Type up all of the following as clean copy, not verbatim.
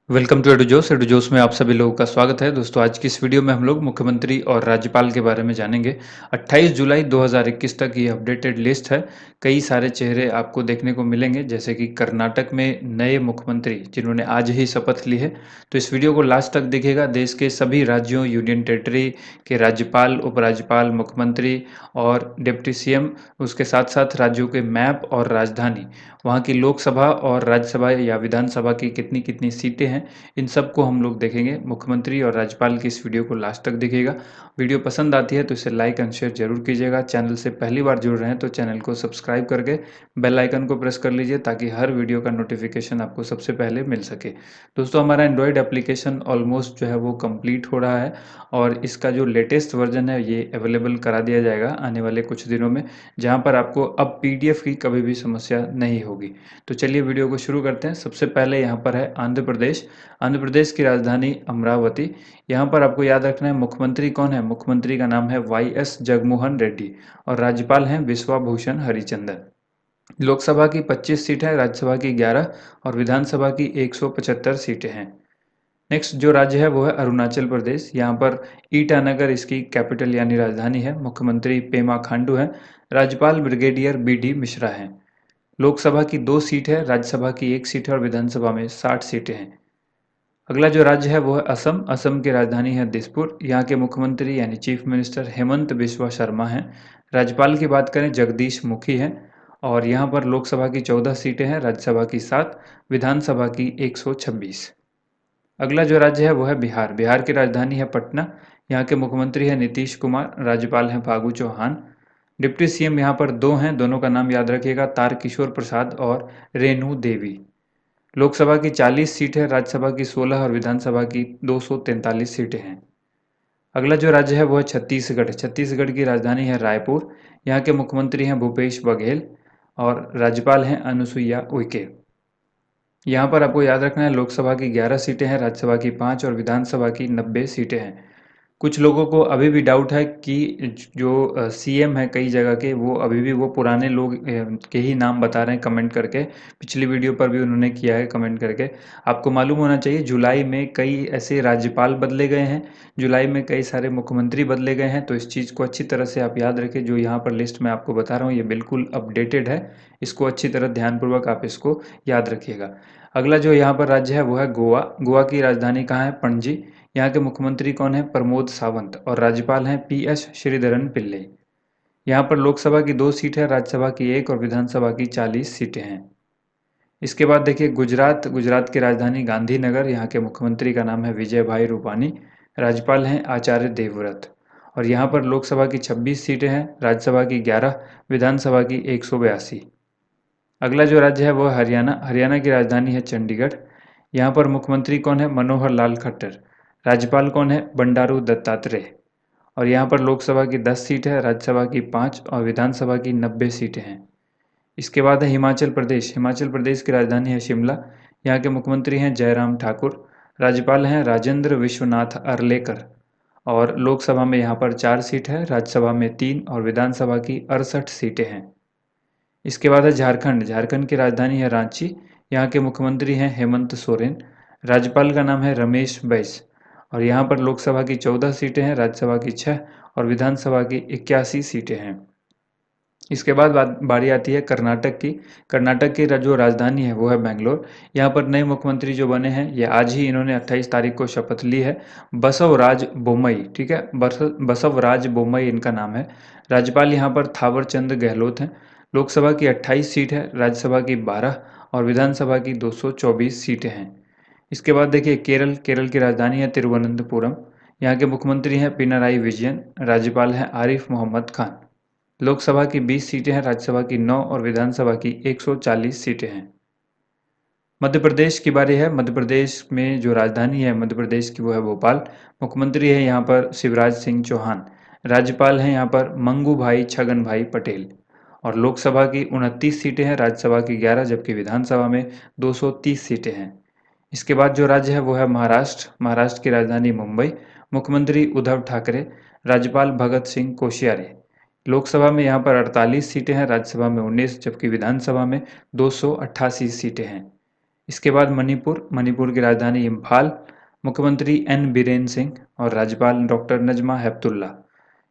Welcome to एडुजोस। एडुजोस में आप सभी लोगों का स्वागत है। दोस्तों, आज की इस वीडियो में हम लोग मुख्यमंत्री और राज्यपाल के बारे में जानेंगे। 28 जुलाई 2021 तक ये अपडेटेड लिस्ट है। कई सारे चेहरे आपको देखने को मिलेंगे, जैसे कि कर्नाटक में नए मुख्यमंत्री जिन्होंने आज ही शपथ ली है। तो इस वीडियो को लास्ट तक देखिएगा। देश के सभी राज्यों, यूनियन टेरिटरी के राज्यपाल, उपराज्यपाल, मुख्यमंत्री और डिप्टी सीएम, उसके साथ साथ राज्यों के मैप और राजधानी, वहाँ की लोकसभा और राज्यसभा या विधानसभा की कितनी कितनी सीटें हैं, इन सबको हम लोग देखेंगे। मुख्यमंत्री और राज्यपाल की इस वीडियो को लास्ट तक देखिएगा। वीडियो पसंद आती है तो इसे लाइक एंड शेयर जरूर कीजिएगा। चैनल से पहली बार जुड़ रहे हैं तो चैनल को सब्सक्राइब करके बेल आइकन को प्रेस कर लीजिए, ताकि हर वीडियो का नोटिफिकेशन आपको सबसे पहले मिल सके। दोस्तों, हमारा एंड्रॉयड एप्लीकेशन ऑलमोस्ट जो है वो कंप्लीट हो रहा है, और इसका जो लेटेस्ट वर्जन है ये अवेलेबल करा दिया जाएगा आने वाले कुछ दिनों में, जहाँ पर आपको अब पीडीएफ की कभी भी समस्या नहीं होगी। तो चलिए वीडियो को शुरू करते हैं। सबसे पहले यहाँ पर है आंध्र प्रदेश। आंध्र प्रदेश की राजधानी अमरावती। यहाँ पर आपको याद रखना है मुख्यमंत्री कौन है। मुख्यमंत्री का नाम है वाई.एस. जगनमोहन रेड्डी, और राज्यपाल हैं विश्वभूषण हरिचंदन। लोकसभा की 25 सीटें हैं, राज्यसभा की 11 और विधानसभा की 175 सीटें हैं। नेक्स्ट जो राज्य है वो है अरुणाचल प्रदेश। यहाँ पर ईटानगर इसकी कैपिटल यानी राजधानी है। मुख्यमंत्री पेमा खांडू हैं। राज्यपाल ब्रिगेडियर बी.डी. मिश्रा हैं। लोकसभा की 2 सीट है, राज्यसभा की 1 सीट है और विधानसभा में 60 सीटें हैं। अगला जो राज्य है वो है असम। असम की राजधानी है दिसपुर। यहाँ के मुख्यमंत्री यानी चीफ मिनिस्टर हेमंत बिस्वा शर्मा हैं। राज्यपाल की बात करें जगदीश मुखी हैं। और यहाँ पर लोकसभा की 14 सीटें हैं, राज्यसभा की 7, विधानसभा की 126। अगला जो राज्य है वो है बिहार। बिहार की राजधानी है पटना। यहाँ के मुख्यमंत्री हैं नीतीश कुमार। राज्यपाल हैं फागू चौहान। डिप्टी सीएम यहाँ पर 2 हैं, दोनों का नाम याद रखिएगा, तारकिशोर प्रसाद और रेणु देवी। लोकसभा की 40 सीट है, राज्यसभा की 16 और विधानसभा की 243 सीटें हैं। अगला जो राज्य है वो है छत्तीसगढ़। छत्तीसगढ़ की राजधानी है रायपुर। यहाँ के मुख्यमंत्री हैं भूपेश बघेल और राज्यपाल हैं अनुसुईया उइके। यहाँ पर आपको याद रखना है लोकसभा की 11 सीटें हैं, राज्यसभा की 5 और विधानसभा की 90 सीटें हैं। कुछ लोगों को अभी भी डाउट है कि जो सीएम है कई जगह के, वो अभी भी वो पुराने लोग के ही नाम बता रहे हैं कमेंट करके। पिछली वीडियो पर भी उन्होंने किया है कमेंट करके। आपको मालूम होना चाहिए जुलाई में कई ऐसे राज्यपाल बदले गए हैं, जुलाई में कई सारे मुख्यमंत्री बदले गए हैं। तो इस चीज़ को अच्छी तरह से आप याद रखें। जो यहाँ पर लिस्ट मैं आपको बता रहा हूँ ये बिल्कुल अपडेटेड है। इसको अच्छी तरह ध्यानपूर्वक आप इसको याद रखिएगा। अगला जो यहाँ पर राज्य है वो है गोवा। गोवा की राजधानी कहाँ है? पणजी। यहाँ के मुख्यमंत्री कौन है? प्रमोद सावंत, और राज्यपाल हैं पी.एस. श्रीधरन पिल्ले। यहाँ पर लोकसभा की 2 सीट है, राज्यसभा की 1 और विधानसभा की 40 सीटें हैं। इसके बाद देखिए गुजरात। गुजरात की राजधानी गांधीनगर। यहाँ के मुख्यमंत्री का नाम है विजय भाई रूपानी। राज्यपाल हैं आचार्य देवव्रत, और यहाँ पर लोकसभा की 26 सीटें हैं, राज्यसभा की 11, विधानसभा की 182। अगला जो राज्य है वो है हरियाणा। हरियाणा की राजधानी है चंडीगढ़। यहाँ पर मुख्यमंत्री कौन है? मनोहर लाल खट्टर। राज्यपाल कौन है? बंडारू दत्तात्रेय। और यहाँ पर लोकसभा की 10 सीट है, राज्यसभा की 5 और विधानसभा की 90 सीटें हैं। इसके बाद है हिमाचल प्रदेश। हिमाचल प्रदेश की राजधानी है शिमला। यहाँ के मुख्यमंत्री हैं जयराम ठाकुर। राज्यपाल हैं राजेंद्र विश्वनाथ अर्लेकर। और लोकसभा में यहाँ पर 4 सीट है, राज्यसभा में 3 और विधानसभा की 68 सीटें हैं। इसके बाद है झारखंड। झारखंड की राजधानी है रांची। यहाँ के मुख्यमंत्री हैं हेमंत सोरेन। राज्यपाल का नाम है रमेश बैस, और यहाँ पर लोकसभा की 14 सीटें हैं, राज्यसभा की 6 और विधानसभा की 81 सीटें हैं। इसके बाद बारी आती है कर्नाटक की। कर्नाटक की जो राजधानी है वो है बेंगलोर। यहाँ पर नए मुख्यमंत्री जो बने हैं, ये आज ही इन्होंने 28 तारीख को शपथ ली है। बसवराज बोम्मई, ठीक है, बसवराज बोम्मई इनका नाम है। राज्यपाल यहाँ पर थावर चंद गहलोत हैं। लोकसभा की 28 सीट है, राज्यसभा की 12 और विधानसभा की 224 सीटें हैं। इसके बाद देखिए केरल। केरल की राजधानी है तिरुवनंतपुरम। यहाँ के मुख्यमंत्री हैं पिनाराई विजयन। राज्यपाल हैं आरिफ मोहम्मद खान। लोकसभा की 20 सीटें हैं, राज्यसभा की 9 और विधानसभा की 140 सीटें हैं। मध्य प्रदेश की बारी है। मध्य प्रदेश में जो राजधानी है मध्य प्रदेश की वो है भोपाल। मुख्यमंत्री है यहाँ पर शिवराज सिंह चौहान। राज्यपाल हैं यहाँ पर मंगू भाई छगन भाई पटेल। और लोकसभा की 29 सीटें हैं, राज्यसभा की 11 जबकि विधानसभा में 230 सीटें हैं। इसके बाद जो राज्य है वो है महाराष्ट्र। महाराष्ट्र की राजधानी मुंबई। मुख्यमंत्री उद्धव ठाकरे। राज्यपाल भगत सिंह कोश्यारी। लोकसभा में यहाँ पर 48 सीटें हैं, राज्यसभा में 19 जबकि विधानसभा में 288 सीटें हैं। इसके बाद मणिपुर, मणिपुर की राजधानी इम्फाल, मुख्यमंत्री एन बीरेन सिंह और राज्यपाल डॉक्टर नजमा हेपतुल्ला।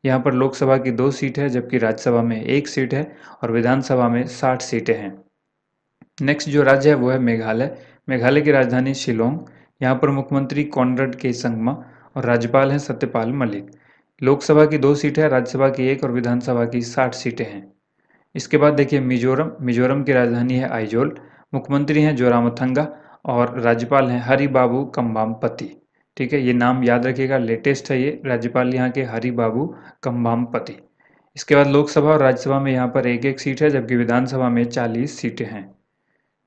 यहाँ पर लोकसभा की 2 सीट है जबकि राज्यसभा में 1 सीट है और विधानसभा में 60 सीटें हैं। नेक्स्ट जो राज्य है वो है मेघालय। मेघालय की राजधानी शिलोंग। यहाँ पर मुख्यमंत्री कॉनरड के संगमा और राज्यपाल हैं सत्यपाल मलिक। लोकसभा की 2 सीटें हैं, राज्यसभा की 1 और विधानसभा की 60 सीटें हैं। इसके बाद देखिए मिजोरम। मिजोरम की राजधानी है आइजोल। मुख्यमंत्री हैं जोरामथंगा और राज्यपाल हैं हरिबाबू कंबामपति। ठीक है, ये नाम याद रखिएगा, लेटेस्ट है ये। राज्यपाल यहाँ के हरिबाबू कंबामपति। इसके बाद लोकसभा और राज्यसभा में यहाँ पर 1-1 सीट है जबकि विधानसभा में 40 सीटें हैं।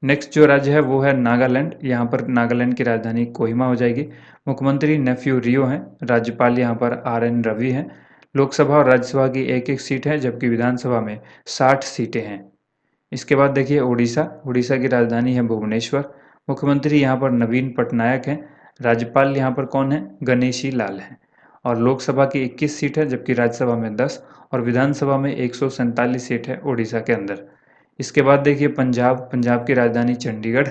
नेक्स्ट जो राज्य है वो है नागालैंड। यहाँ पर नागालैंड की राजधानी कोहिमा हो जाएगी। मुख्यमंत्री नेफ्यू रियो हैं, राज्यपाल यहाँ पर RN रवि हैं। लोकसभा और राज्यसभा की 1-1 सीट है जबकि विधानसभा में 60 सीटें हैं। इसके बाद देखिए उड़ीसा। उड़ीसा की राजधानी है भुवनेश्वर। मुख्यमंत्री यहाँ पर नवीन पटनायक हैं। राज्यपाल यहाँ पर कौन है? गणेशी लाल हैं। और लोकसभा की 21 सीट है जबकि राज्यसभा में 10 और विधानसभा में 147 सीट है उड़ीसा के अंदर। इसके बाद देखिए पंजाब। पंजाब की राजधानी चंडीगढ़।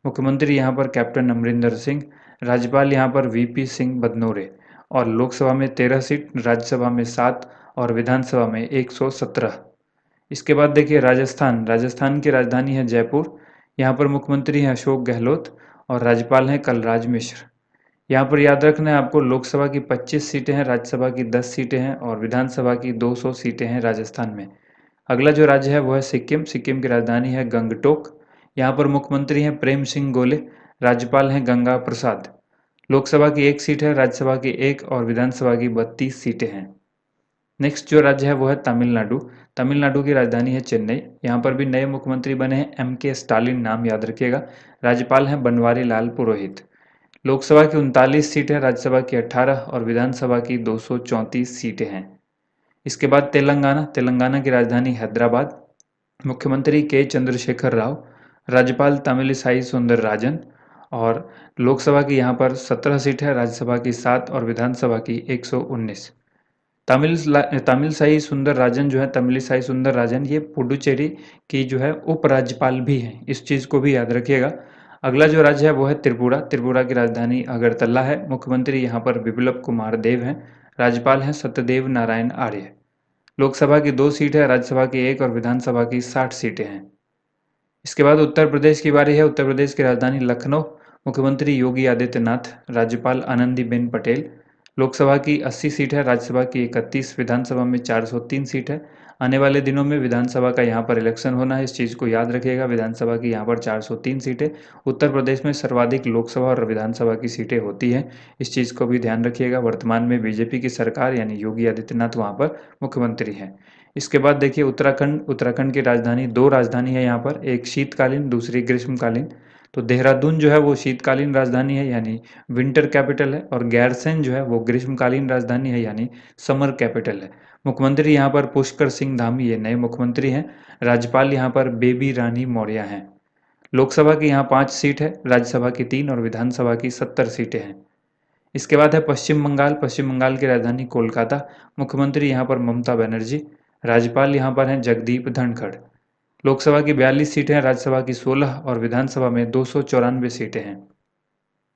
मुख्यमंत्री यहाँ पर कैप्टन अमरिंदर सिंह। राज्यपाल यहाँ पर VP सिंह बदनोरे। और लोकसभा में 13 सीट, राज्यसभा में 7 और विधानसभा में 117। इसके बाद देखिए राजस्थान। राजस्थान की राजधानी है जयपुर। यहाँ पर मुख्यमंत्री हैं अशोक गहलोत और राज्यपाल हैं कलराज मिश्र। यहाँ पर याद रखना है आपको, लोकसभा की 25 सीटें हैं, राज्यसभा की 10 सीटें हैं और विधानसभा की 200 सीटें हैं राजस्थान में। अगला जो राज्य है वो है सिक्किम। सिक्किम की राजधानी है गंगटोक। यहाँ पर मुख्यमंत्री हैं प्रेम सिंह गोले। राज्यपाल हैं गंगा प्रसाद। लोकसभा की 1 सीट है, राज्यसभा की 1 और विधानसभा की 32 सीटें हैं। नेक्स्ट जो राज्य है वो है तमिलनाडु। तमिलनाडु की राजधानी है चेन्नई। यहाँ पर भी नए मुख्यमंत्री बने हैं MK स्टालिन, नाम याद रखिएगा। राज्यपाल हैं बनवारी लाल पुरोहित। लोकसभा की 39 सीटें, राज्यसभा की 18 और विधानसभा की 234 सीटें हैं। इसके बाद तेलंगाना। तेलंगाना की राजधानी हैदराबाद। मुख्यमंत्री के चंद्रशेखर राव। राज्यपाल तमिलिसाई सुंदरराजन। और लोकसभा की यहाँ पर 17 सीट है, राज्यसभा की 7 और विधानसभा की 119। तमिलिसाई सुंदरराजन जो है, तमिलिसाई सुंदरराजन, ये पुडुचेरी की जो है उपराज्यपाल भी हैं, इस चीज़ को भी याद रखिएगा। अगला जो राज्य है वो है त्रिपुरा। त्रिपुरा की राजधानी अगरतला है। मुख्यमंत्री यहाँ पर बिप्लब कुमार देव हैं। राज्यपाल हैं सत्यदेव नारायण आर्य। लोकसभा की 2 सीट है, राज्यसभा की 1 और विधानसभा की 60 सीटें हैं। इसके बाद उत्तर प्रदेश की बारी है। उत्तर प्रदेश की राजधानी लखनऊ। मुख्यमंत्री योगी आदित्यनाथ। राज्यपाल आनंदीबेन पटेल। लोकसभा की 80 सीट है, राज्यसभा की 31, विधानसभा में 403 सीट है। आने वाले दिनों में विधानसभा का यहाँ पर इलेक्शन होना है, इस चीज़ को याद रखिएगा। विधानसभा की यहाँ पर 403 सीटें। उत्तर प्रदेश में सर्वाधिक लोकसभा और विधानसभा की सीटें होती हैं, इस चीज़ को भी ध्यान रखिएगा। वर्तमान में बीजेपी की सरकार यानी योगी आदित्यनाथ वहाँ पर मुख्यमंत्री हैं। इसके बाद देखिए उत्तराखंड। उत्तराखंड की राजधानी, 2 राजधानी है यहाँ पर, एक शीतकालीन, दूसरी ग्रीष्मकालीन। तो देहरादून जो है वो शीतकालीन राजधानी है यानी विंटर कैपिटल है और गैरसैंण जो है वो ग्रीष्मकालीन राजधानी है यानी समर कैपिटल है। मुख्यमंत्री यहाँ पर पुष्कर सिंह धामी, ये नए मुख्यमंत्री हैं। राज्यपाल यहाँ पर बेबी रानी मौर्य हैं। लोकसभा की यहाँ 5 सीट है, राज्यसभा की 3 और विधानसभा की 70 सीटें हैं। इसके बाद है पश्चिम बंगाल। पश्चिम बंगाल की राजधानी कोलकाता। मुख्यमंत्री यहाँ पर ममता बनर्जी। राज्यपाल यहाँ पर हैं जगदीप धनखड़। लोकसभा की 42 सीटें हैं, राज्यसभा की 16 और विधानसभा में 294 सीटें हैं।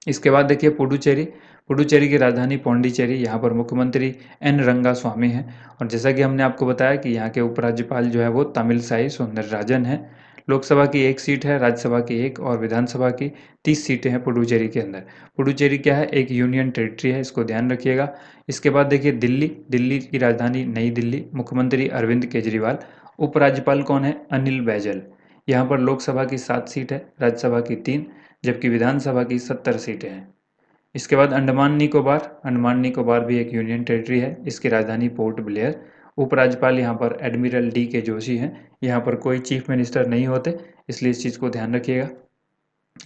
इसके बाद देखिए पुडुचेरी। पुडुचेरी की राजधानी पौंडीचेरी। यहाँ पर मुख्यमंत्री एन रंगास्वामी हैं और जैसा कि हमने आपको बताया कि यहाँ के उपराज्यपाल जो है वो तमिलसाई सुंदरराजन हैं। लोकसभा की 1 सीट है, राज्यसभा की 1 और विधानसभा की 30 सीटें हैं पुडुचेरी के अंदर। पुडुचेरी क्या है? एक यूनियन टेरिटरी है, इसको ध्यान रखिएगा। इसके बाद देखिए दिल्ली। दिल्ली की राजधानी नई दिल्ली। मुख्यमंत्री अरविंद केजरीवाल। उपराज्यपाल कौन है? अनिल बैजल। यहाँ पर लोकसभा की 7 सीट है, राज्यसभा की 3 जबकि विधानसभा की 70 सीटें हैं। इसके बाद अंडमान निकोबार। अंडमान निकोबार भी एक यूनियन टेरिटरी है, इसकी राजधानी पोर्ट ब्लेयर। उपराज्यपाल यहाँ पर एडमिरल DK जोशी हैं। यहाँ पर कोई चीफ मिनिस्टर नहीं होते, इसलिए इस चीज़ को ध्यान रखिएगा।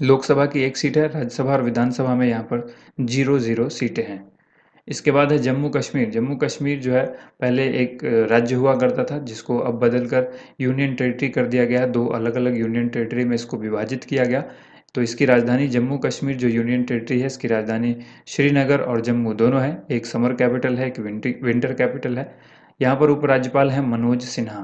लोकसभा की 1 सीट है, राज्यसभा और विधानसभा में यहाँ पर 0-0 सीटें हैं। इसके बाद है जम्मू कश्मीर। जम्मू कश्मीर जो है पहले एक राज्य हुआ करता था, जिसको अब बदलकर यूनियन टेरिटरी कर दिया गया है। 2 अलग-अलग यूनियन टेरिटरी में इसको विभाजित किया गया। तो इसकी राजधानी जम्मू कश्मीर जो यूनियन टेरिटरी है, इसकी राजधानी श्रीनगर और जम्मू दोनों है। एक समर कैपिटल है, एक विंटर कैपिटल है। यहाँ पर उपराज्यपाल हैं मनोज सिन्हा।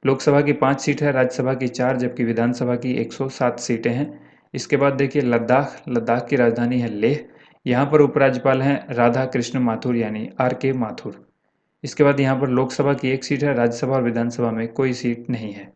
लोकसभा की 5 सीट है, राज्यसभा की 4 जबकि विधानसभा की 107 सीटें हैं। इसके बाद देखिए लद्दाख, लद्दाख की राजधानी है लेह। यहाँ पर उपराज्यपाल हैं राधा कृष्ण माथुर यानी RK माथुर। इसके बाद यहाँ पर लोकसभा की एक सीट है, राज्यसभा और विधानसभा में कोई सीट नहीं है।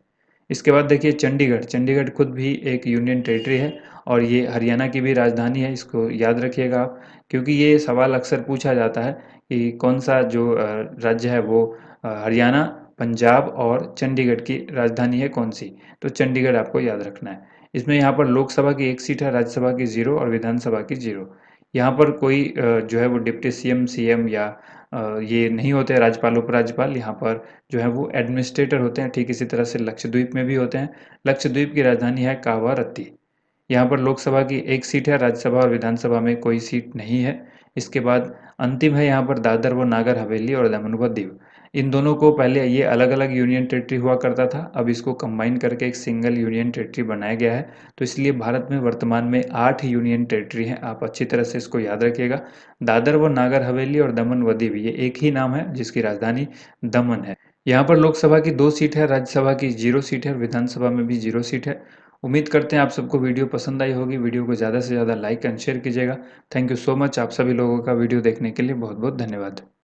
इसके बाद देखिए चंडीगढ़, चंडीगढ़ खुद भी एक यूनियन टेरिटरी है और ये हरियाणा की भी राजधानी है, इसको याद रखिएगा आप, क्योंकि ये सवाल अक्सर पूछा जाता है कि कौन सा जो राज्य है वो हरियाणा, पंजाब और चंडीगढ़ की राजधानी है कौन सी, तो चंडीगढ़ आपको याद रखना है। इसमें यहाँ पर लोकसभा की एक सीट है, राज्यसभा की 0 और विधानसभा की 0। यहाँ पर कोई जो है वो डिप्टी CM या ये नहीं होते राज्यपाल उपराज्यपाल, यहाँ पर जो है वो एडमिनिस्ट्रेटर होते हैं, ठीक इसी तरह से लक्षद्वीप में भी होते हैं। लक्षद्वीप की राजधानी है कावारत्ती। यहाँ पर लोकसभा की एक सीट है, राज्यसभा और विधानसभा में कोई सीट नहीं है। इसके बाद अंतिम है यहाँ पर दादर व नागर हवेली और दमन व दीव। इन दोनों को पहले ये अलग अलग यूनियन टेरिटरी हुआ करता था, अब इसको कंबाइन करके एक सिंगल यूनियन टेरिटरी बनाया गया है। तो इसलिए भारत में वर्तमान में 8 यूनियन टेरिटरी हैं, आप अच्छी तरह से इसको याद रखिएगा। दादर व नागर हवेली और दमन व दीव ये एक ही नाम है जिसकी राजधानी दमन है। यहाँ पर लोकसभा की 2 सीट है, राज्यसभा की 0 सीट है, विधानसभा में भी 0 सीट है। उम्मीद करते हैं आप सबको वीडियो पसंद आई होगी। वीडियो को ज़्यादा से ज़्यादा लाइक एंड शेयर कीजिएगा। Thank you so much. आप सभी लोगों का वीडियो देखने के लिए बहुत बहुत धन्यवाद।